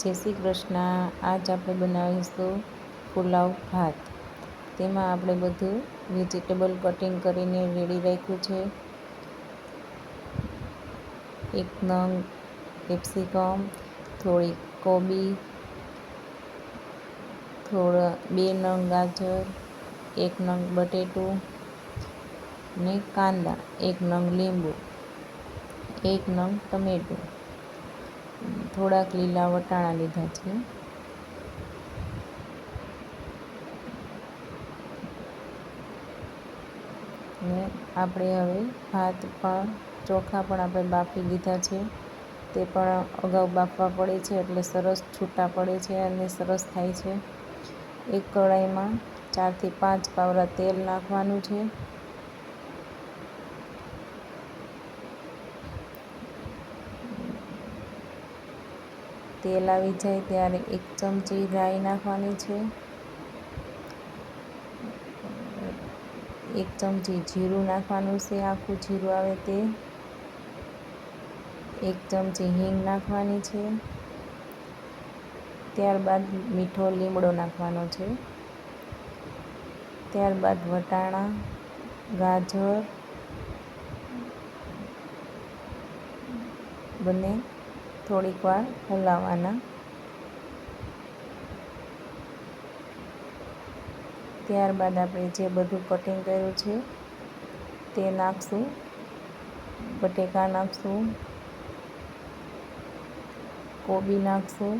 જય શ્રી કૃષ્ણ। આજ આપણે બનાવીશું પુલાવ ભાત। તેમાં આપણે બધું વેજીટેબલ કટિંગ કરીને રેડી રાખ્યું છે। 1 નંગ કેપ્સિકમ, થોડી કોબી, 2 નંગ ગાજર, 1 નંગ બટેટું ને કાંદા, 1 નંગ લીંબુ, 1 નંગ ટમેટું, થોડાક લીલા વટાણા લીધા છે। ને આપણે હવે ભાત પણ ચોખા પણ આપણે બાફી લીધા છે। તે પણ અગાઉ બાફવા પડે છે એટલે સરસ છૂટા પડે છે અને સરસ થાય છે। એક કઢાઈમાં 4 થી 5 પાવડા તેલ નાખવાનું છે। તેલ આવી જાય ત્યારે 1 ચમચી રાઈ નાખવાની છે। 1 ચમચી જીરું નાખવાનું છે, આખું જીરું આવે તે। 1 ચમચી હિંગ નાખવાની છે। ત્યારબાદ મીઠો લીમડો નાખવાનો છે। ત્યારબાદ વટાણા, ગાજર બંને થોડીક વાર હલાવવાના। ત્યારબાદ આપણે જે બધું કટિંગ કર્યું છે તે નાખશું। બટેકા નાખશું, કોબી નાખશું,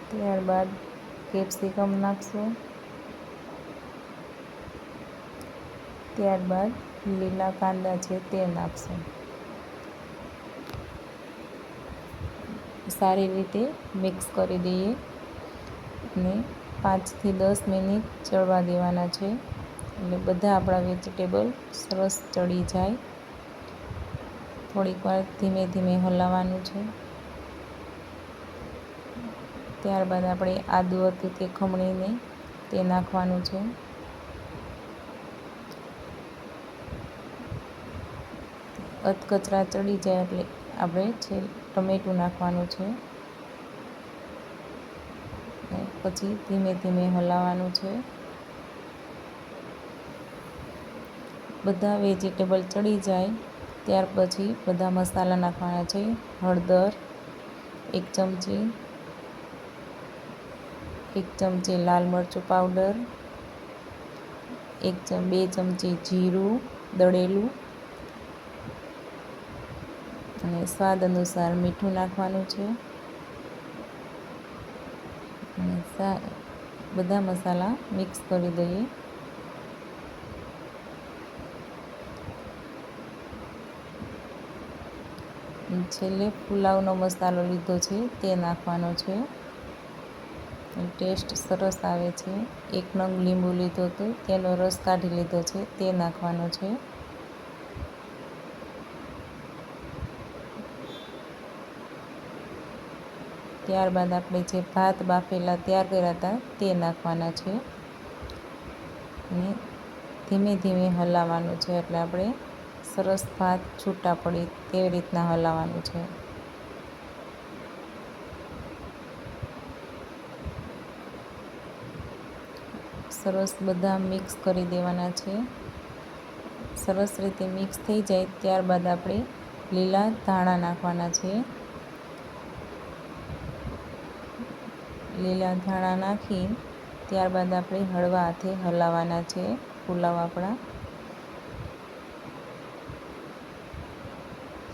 ત્યારબાદ કેપ્સિકમ નાખશું, ત્યારબાદ લીલા કાંદા છે તે નાખશું। સારી રીતે મિક્સ કરી દઈએ અને 5 થી 10 મિનિટ ચડવા દેવાના છે એટલે બધા આપણા વેજીટેબલ સરસ ચડી જાય। થોડીક વાર ધીમે ધીમે હલાવવાનું છે। ત્યારબાદ આપણે આદું હતું તે ખમણીને તે નાખવાનું છે। અધકચરા ચડી જાય એટલે આપણે ટમેટું નાખવાનું છે। પછી ધીમે ધીમે હલાવવાનું છે। બધા વેજીટેબલ ચડી જાય ત્યાર પછી બધા મસાલા નાખવાના છે। હળદર 1 ચમચી, 1 ચમચી લાલ મરચું પાવડર, 2 ચમચી જીરું દળેલું અને સ્વાદ અનુસાર મીઠું નાખવાનું છે અને બધા મસાલા મિક્સ કરી દઈએ। છેલ્લે પુલાવનો મસાલો લીધો છે તે નાખવાનો છે, ટેસ્ટ સરસ આવે છે। 1 નંગ લીંબુ લીધો હતો તેનો રસ કાઢી લીધો છે તે નાખવાનો છે। ત્યારબાદ આપણે જે ભાત બાફેલા તૈયાર કર્યા હતા તે નાખવાના છે અને ધીમે ધીમે હલાવવાનું છે એટલે આપણે સરસ ભાત છૂટા પડે તેવી રીતના હલાવવાનું છે। સરસ બધા મિક્સ કરી દેવાના છે। સરસ રીતે મિક્સ થઈ જાય ત્યારબાદ આપણે લીલા ધાણા નાખવાના છે। લીલા ધાણા નાખી ત્યારબાદ આપણે હળવા હાથે હલાવવાના છે। પુલાવ આપણા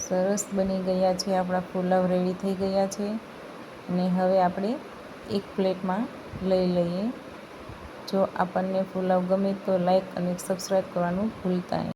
સરસ બની ગયા છે। આપણા પુલાવ રેડી થઈ ગયા છે અને હવે આપણે એક પ્લેટમાં લઈ લઈએ। જો આપણને પુલાવ ગમે તો લાઈક અને સબસ્ક્રાઈબ કરવાનું ભૂલતા નહીં।